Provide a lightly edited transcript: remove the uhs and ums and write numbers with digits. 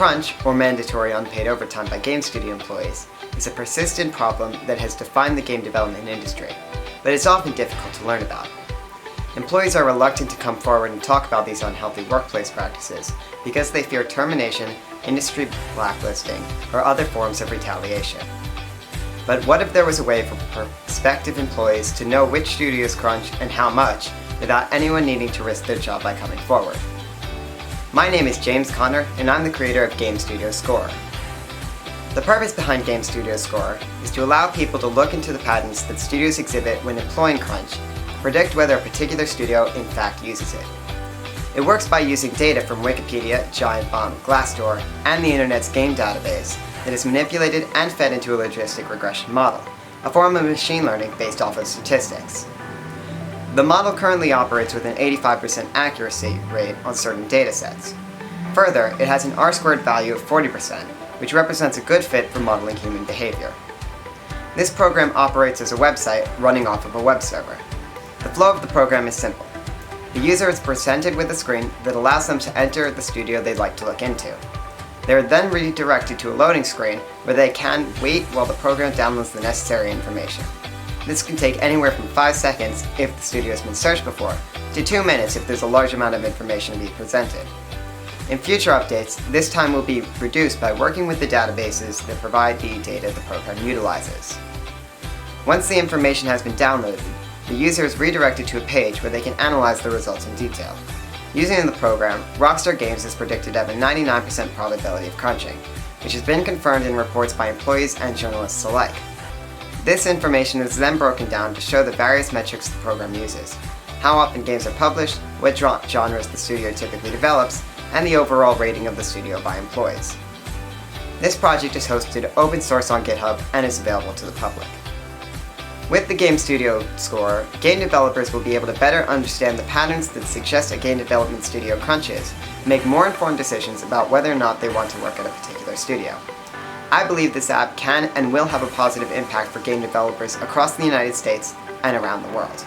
Crunch, or mandatory unpaid overtime by game studio employees, is a persistent problem that has defined the game development industry, but it's often difficult to learn about. Employees are reluctant to come forward and talk about these unhealthy workplace practices because they fear termination, industry blacklisting, or other forms of retaliation. But what if there was a way for prospective employees to know which studios crunch and how much without anyone needing to risk their job by coming forward? My name is James Connor, and I'm the creator of Game Studio Score. The purpose behind Game Studio Score is to allow people to look into the patterns that studios exhibit when employing crunch, predict whether a particular studio in fact uses it. It works by using data from Wikipedia, Giant Bomb, Glassdoor, and the Internet's game database that is manipulated and fed into a logistic regression model, a form of machine learning based off of statistics. The model currently operates with an 85% accuracy rate on certain datasets. Further, it has an R-squared value of 40%, which represents a good fit for modeling human behavior. This program operates as a website running off of a web server. The flow of the program is simple. The user is presented with a screen that allows them to enter the studio they'd like to look into. They are then redirected to a loading screen where they can wait while the program downloads the necessary information. This can take anywhere from 5 seconds if the studio has been searched before, to 2 minutes if there's a large amount of information to be presented. In future updates, this time will be reduced by working with the databases that provide the data the program utilizes. Once the information has been downloaded, the user is redirected to a page where they can analyze the results in detail. Using the program, Rockstar Games is predicted to have a 99% probability of crunching, which has been confirmed in reports by employees and journalists alike. This information is then broken down to show the various metrics the program uses, how often games are published, what genres the studio typically develops, and the overall rating of the studio by employees. This project is hosted open source on GitHub and is available to the public. With the Game Studio Score, game developers will be able to better understand the patterns that suggest a game development studio crunches and make more informed decisions about whether or not they want to work at a particular studio. I believe this app can and will have a positive impact for game developers across the United States and around the world.